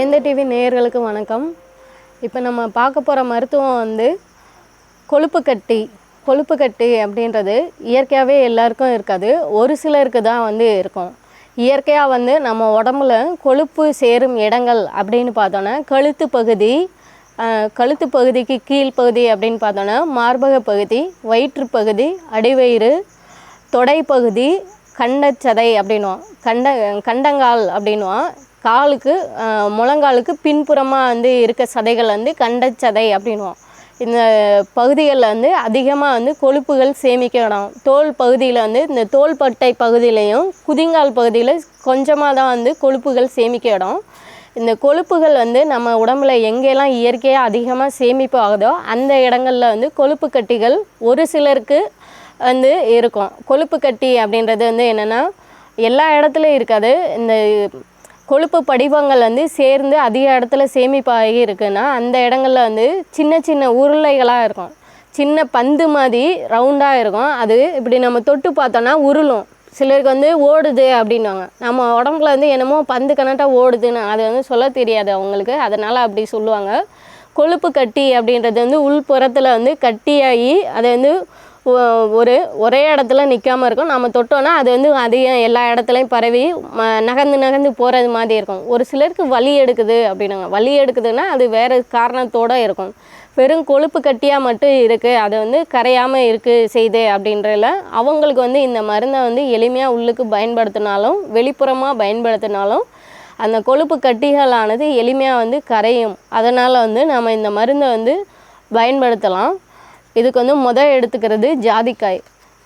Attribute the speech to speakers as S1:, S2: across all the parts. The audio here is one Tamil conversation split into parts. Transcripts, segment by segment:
S1: வேந்தர் டிவி நேயர்களுக்கு வணக்கம். இப்போ நம்ம பார்க்க போகிற மருத்துவம் வந்து கொழுப்பு கட்டி அப்படின்றது இயற்கையாகவே எல்லாருக்கும் இருக்காது, ஒரு சிலருக்கு தான் வந்து இருக்கும். இயற்கையாக வந்து நம்ம உடம்புல கொழுப்பு சேரும் இடங்கள் அப்படின்னு பார்த்தோன்னா கழுத்து பகுதிக்கு கீழ்ப்பகுதி அப்படின்னு பார்த்தோன்னா மார்பக பகுதி, வயிற்று பகுதி, அடிவயிறு, தொடைப்பகுதி, கண்டச்சதை அப்படின்வோம், கண்டங்கால் அப்படின்வோம். காலுக்கு முழங்காலுக்கு பின்புறமாக வந்து இருக்க சதைகள் வந்து கண்டச்சதை அப்படின்வோம். இந்த பகுதிகளில் வந்து அதிகமாக வந்து கொழுப்புகள் சேமிக்கணும். தோல் பகுதியில் வந்து இந்த தோள்பட்டை பகுதியிலையும் குதிங்கால் பகுதியில் கொஞ்சமாக தான் வந்து கொழுப்புகள் சேமிக்க இடம். இந்த கொழுப்புகள் வந்து நம்ம உடம்புல எங்கெல்லாம் இயற்கையாக அதிகமாக சேமிப்பு ஆகுதோ அந்த இடங்களில் வந்து கொழுப்பு கட்டிகள் ஒரு சிலருக்கு வந்து இருக்கும். கொழுப்பு கட்டி அப்படின்றது வந்து என்னென்னா எல்லா இடத்துலையும் இருக்காது. இந்த கொழுப்பு படிவங்கள் வந்து சேர்ந்து அதிக இடத்துல சேமிப்பாகி இருக்குன்னா அந்த இடங்களில் வந்து சின்ன சின்ன உருளைகளாக இருக்கும். சின்ன பந்து மாதிரி ரவுண்டாக இருக்கும். அது இப்படி நம்ம தொட்டு பார்த்தோன்னா உருளும். சிலருக்கு வந்து ஓடுது அப்படின்வாங்க. நம்ம உடம்புல வந்து என்னமோ பந்து கணட்டாக ஓடுதுன்னு அது வந்து சொல்ல தெரியாது அவங்களுக்கு, அதனால் அப்படி சொல்லுவாங்க. கொழுப்பு கட்டி அப்படின்றது வந்து உள்புறத்தில் வந்து கட்டியாகி அதை வந்து ஒரே இடத்துல நிற்காமல் இருக்கும். நம்ம தொட்டோன்னா அது வந்து அதிகம் எல்லா இடத்துலையும் பரவி நகர்ந்து போகிறது மாதிரி இருக்கும். ஒரு சிலருக்கு வலி எடுக்குது அப்படின்னாங்க. வலி எடுக்குதுன்னா அது வேறு காரணத்தோடு இருக்கும். வெறும் கொழுப்பு கட்டியாக மட்டும் இருக்குது, அது வந்து கரையாமல் செய்யுது அப்படின்றல அவங்களுக்கு வந்து இந்த மருந்தை வந்து எளிமையாக உள்ளுக்கு பயன்படுத்தினாலும் வெளிப்புறமாக பயன்படுத்தினாலும் அந்த கொழுப்பு கட்டிகளானது எளிமையாக வந்து கரையும். அதனால் வந்து நம்ம இந்த மருந்தை வந்து பயன்படுத்தலாம். இதுக்கு வந்து எடுத்துக்கிறது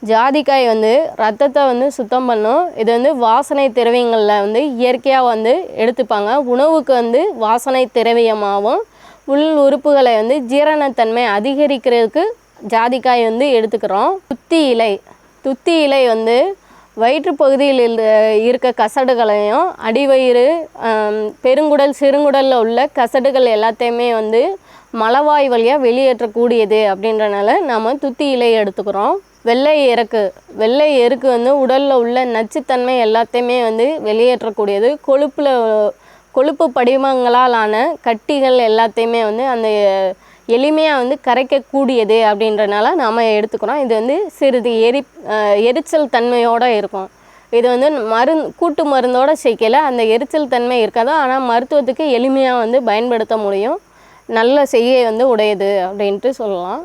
S1: ஜாதிக்காய் வந்து ரத்தத்தை வந்து சுத்தம் பண்ணும். இது வந்து வாசனை திரவியங்களில் வந்து இயற்கையாக வந்து எடுத்துப்பாங்க. உணவுக்கு வந்து வாசனை திரவியமாகவும் உள் உறுப்புகளை வந்து ஜீரணத்தன்மை அதிகரிக்கிறதுக்கு ஜாதிக்காய் வந்து எடுத்துக்கிறோம். துத்தி இலை வந்து வயிற்று பகுதியில் இருக்க கசடுகளையும் அடிவயிறு, பெருங்குடல், சிறுங்குடலில் உள்ள கசடுகள் எல்லாத்தையுமே வந்து மலவாய் வழியாக வெளியேற்றக்கூடியது அப்படின்றனால நம்ம துத்தி இலை எடுத்துக்கிறோம். வெள்ளை எருக்கு வந்து உடலில் உள்ள நச்சுத்தன்மை எல்லாத்தையுமே வந்து வெளியேற்றக்கூடியது. கொழுப்பு படிமங்களால் ஆன கட்டிகள் எல்லாத்தையுமே வந்து அந்த எளிமையாக வந்து கரைக்கக்கூடியது அப்படின்றனால நாம் எடுத்துக்கிறோம். இது வந்து சிறிது எரிச்சல் தன்மையோடு இருக்கும். இது வந்து கூட்டு மருந்தோடு சேர்க்கல அந்த எரிச்சல் தன்மை இருக்காது. ஆனால் மருத்துவத்துக்கு எளிமையாக வந்து பயன்படுத்த முடியும். நல்ல செய்கை வந்து உடையது அப்படின்ட்டு சொல்லலாம்.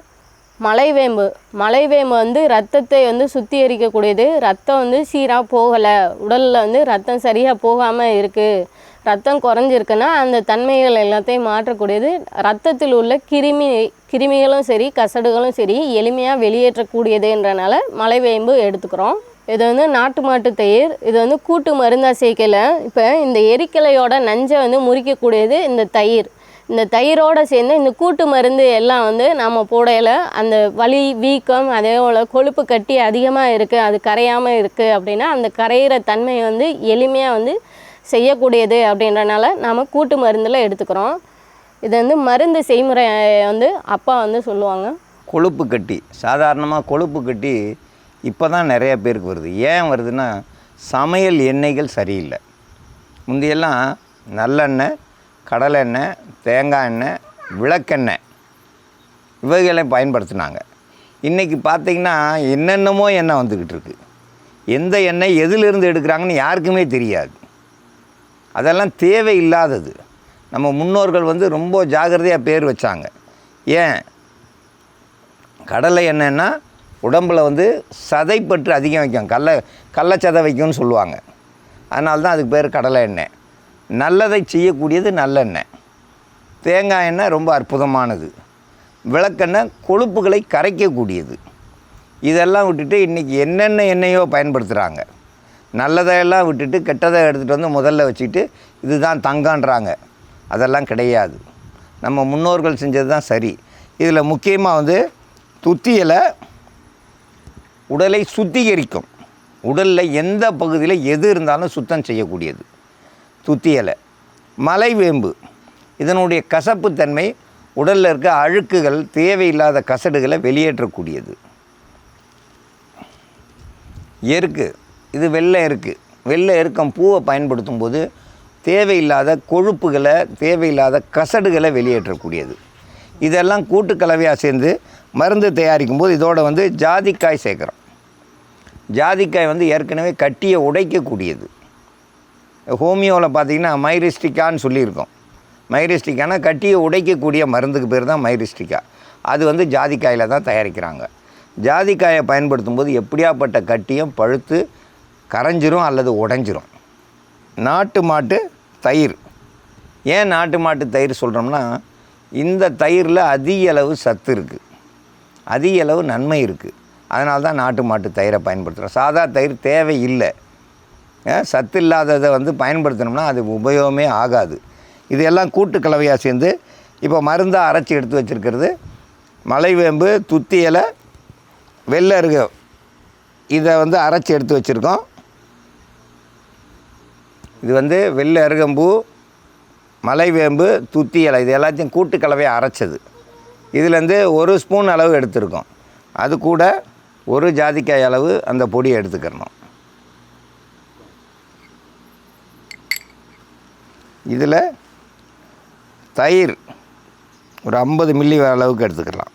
S1: மலைவேம்பு வந்து ரத்தத்தை வந்து சுத்திகரிக்கக்கூடியது. ரத்தம் வந்து சீராக போகலை, உடலில் வந்து ரத்தம் சரியாக போகாமல் இருக்குது, ரத்தம் குறைஞ்சிருக்குன்னா அந்த தன்மைகள் எல்லாத்தையும் மாற்றக்கூடியது. ரத்தத்தில் உள்ள கிருமிகளும் சரி கசடுகளும் சரி எளிமையாக வெளியேற்றக்கூடியதுன்றனால மலைவேம்பு எடுத்துக்கிறோம். இது வந்து நாட்டு மாட்டு தயிர். இது வந்து கூட்டு மருந்தாக சேர்க்கல. இப்போ இந்த எரிக்கலையோட நஞ்சை வந்து முறிக்கக்கூடியது இந்த தயிர். இந்த தயிரோடு சேர்ந்து இந்த கூட்டு மருந்து எல்லாம் வந்து நம்ம போடையில் அந்த வலி, வீக்கம், அதே போல் கொழுப்பு கட்டி அதிகமாக இருக்குது, அது கரையாமல் இருக்குது அப்படின்னா அந்த கரையிற தன்மை வந்து எளிமையாக வந்து செய்யக்கூடியது அப்படின்றனால நாம் கூட்டு மருந்தில் எடுத்துக்கிறோம். இது வந்து மருந்து செய்முறை வந்து அப்பா வந்து சொல்லுவாங்க.
S2: கொழுப்பு கட்டி சாதாரணமாக கொழுப்பு கட்டி இப்போ தான் நிறைய பேருக்கு வருது. ஏன் வருதுன்னா சமையல் எண்ணெய்கள் சரியில்லை. முந்தையெல்லாம் நல்லெண்ணெய், கடலெண்ணெய், தேங்காய் எண்ணெய், விளக்கெண்ணெய் இவைகளை பயன்படுத்தினாங்க. இன்றைக்கி பார்த்திங்கன்னா என்னென்னமோ எண்ணெய் வந்துக்கிட்டு இருக்குது. எந்த எண்ணெய் எதிலிருந்து எடுக்கிறாங்கன்னு யாருக்குமே தெரியாது. அதெல்லாம் தேவையில்லாதது. நம்ம முன்னோர்கள் வந்து ரொம்ப ஜாகிரதையாக பேர் வச்சாங்க. ஏன் கடலை எண்ணெய்னா உடம்பில் வந்து சதைப்பற்று அதிகம் வைக்கும், கள்ளச்சதை வைக்கும்னு சொல்லுவாங்க. அதனால தான் அதுக்கு பேர் கடலை எண்ணெய். நல்லதை செய்யக்கூடியது நல்லெண்ணெய். தேங்காய் எண்ணெய் ரொம்ப அற்புதமானது. விளக்கெண்ணெய் கொழுப்புகளை கரைக்கக்கூடியது. இதெல்லாம் விட்டுட்டு இன்றைக்கி என்னென்ன எண்ணெயோ பயன்படுத்துகிறாங்க. நல்லதையெல்லாம் விட்டுட்டு கெட்டதை எடுத்துகிட்டு வந்து முதல்ல வச்சுக்கிட்டு இதுதான் தங்கன்றாங்க. அதெல்லாம் கிடையாது. நம்ம முன்னோர்கள் செஞ்சது தான் சரி. இதில் முக்கியமாக வந்து துத்தி இலை உடலை சுத்திகரிக்கும். உடலில் எந்த பகுதியில் எது இருந்தாலும் சுத்தம் செய்யக்கூடியது துத்தி இலை. மலைவேம்பு இதனுடைய கசப்புத்தன்மை உடலில் இருக்க அழுக்குகள், தேவையில்லாத கசடுகளை வெளியேற்றக்கூடியது. எருக்கு இது வெள்ளை எருக்கு. வெள்ளை எருக்கம் பூவை பயன்படுத்தும் போது தேவையில்லாத கொழுப்புகளை, தேவையில்லாத கசடுகளை வெளியேற்றக்கூடியது. இதெல்லாம் கூட்டு கலவையாக சேர்ந்து மருந்து தயாரிக்கும் போது இதோட வந்து ஜாதிக்காய் சேர்க்குறோம். ஜாதிக்காய் வந்து ஏற்கனவே கட்டியை உடைக்கக்கூடியது. ஹோமியோவில் பார்த்திங்கன்னா மைரிஸ்டிக்கான்னு சொல்லியிருக்கோம். மைரிஸ்டிக்கானா கட்டியை உடைக்கக்கூடிய மருந்துக்கு பேர் தான் மைரிஸ்டிக்கா. அது வந்து ஜாதிக்காயில் தான் தயாரிக்கிறாங்க. ஜாதிக்காயை பயன்படுத்தும் போது எப்படியாப்பட்ட கட்டியும் பழுத்து கரைஞ்சிரும் அல்லது உடைஞ்சிரும். நாட்டு மாட்டு தயிர். ஏன் நாட்டு மாட்டு தயிர் சொல்கிறோம்னா, இந்த தயிரில் அதிக அளவு சத்து இருக்குது, அதிக அளவு நன்மை இருக்குது. அதனால தான் நாட்டு மாட்டு தயிரை பயன்படுத்துகிறோம். சாதா தயிர் தேவையில்லை. சத்து இல்லாததை வந்து பயன்படுத்தினோம்னா அது உபயோகமே ஆகாது. இதெல்லாம் கூட்டு கலவையாக சேர்ந்து இப்போ மருந்தாக அரைச்சி எடுத்து வச்சுருக்கிறது மலைவேம்பு, துத்தி இலை, வெள்ளை அருகு. இதை வந்து அரைச்சி எடுத்து வச்சுருக்கோம். இது வந்து வெள்ளை அருகம்பூ, மலைவேம்பு, துத்தி இலை, இது எல்லாத்தையும் கூட்டு கலவையாக அரைச்சது. இதுலேருந்து 1 ஸ்பூன் அளவு எடுத்துருக்கோம். அது கூட 1 ஜாதிக்காய் அளவு அந்த பொடியை எடுத்துக்கிறணும். இதில் தயிர் ஒரு 50 மில்லி அளவுக்கு எடுத்துக்கலாம்.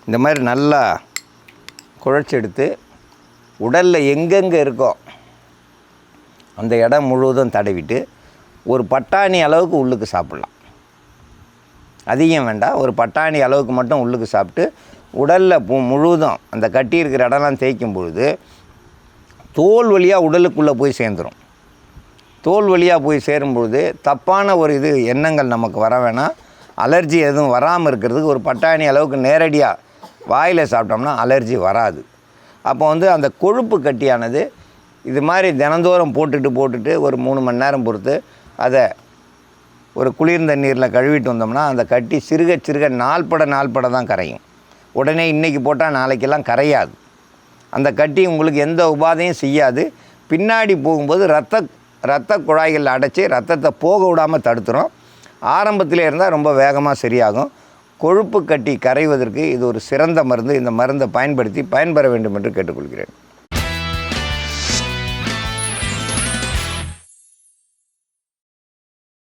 S2: இந்த மாதிரி நல்லா குழச்சி எடுத்து உடலில் எங்கெங்கே இருக்கோ அந்த இடம் முழுவதும் தடவிட்டு ஒரு பட்டாணி அளவுக்கு உள்ளுக்கு சாப்பிட்லாம். அதிகம் வேண்டாம், ஒரு பட்டாணி அளவுக்கு மட்டும் உள்ளுக்கு சாப்பிட்டு உடலில் முழுவதும் அந்த கட்டி இருக்கிற இடம்லாம் தேய்க்கும் பொழுது தோல் வழியாக உடலுக்குள்ளே போய் சேர்ந்துடும். தோல் வழியாக போய் சேரும்பொழுது தப்பான ஒரு எண்ணங்கள் நமக்கு வர வேணாம். அலர்ஜி எதுவும் வராமல் இருக்கிறதுக்கு ஒரு பட்டாணி அளவுக்கு நேரடியாக வாயில் சாப்பிட்டோம்னா அலர்ஜி வராது. அப்போ வந்து அந்த கொழுப்பு கட்டியானது இது மாதிரி தினந்தோறும் போட்டுட்டு ஒரு 3 மணி நேரம் பொறுத்து அதை ஒரு குளிர்ந்த நீரில் கழுவிட்டு வந்தோம்னா அந்த கட்டி சிறுக சிறுக நாள்பட தான் கரையும். உடனே இன்றைக்கி போட்டால் நாளைக்கெல்லாம் கரையாது. அந்த கட்டி உங்களுக்கு எந்த உபாதையும் செய்யாது. பின்னாடி போகும்போது ரத்த குழாய்களில் அடைச்சி ரத்தத்தை போக விடாமல் தடுத்துரும். ஆரம்பத்தில் இருந்தால் ரொம்ப வேகமாக சரியாகும். கொழுப்பு கட்டி கரைவதற்கு இது ஒரு சிறந்த மருந்து. இந்த மருந்தை பயன்படுத்தி பயன்பெற வேண்டும் என்று கேட்டுக்கொள்கிறேன்.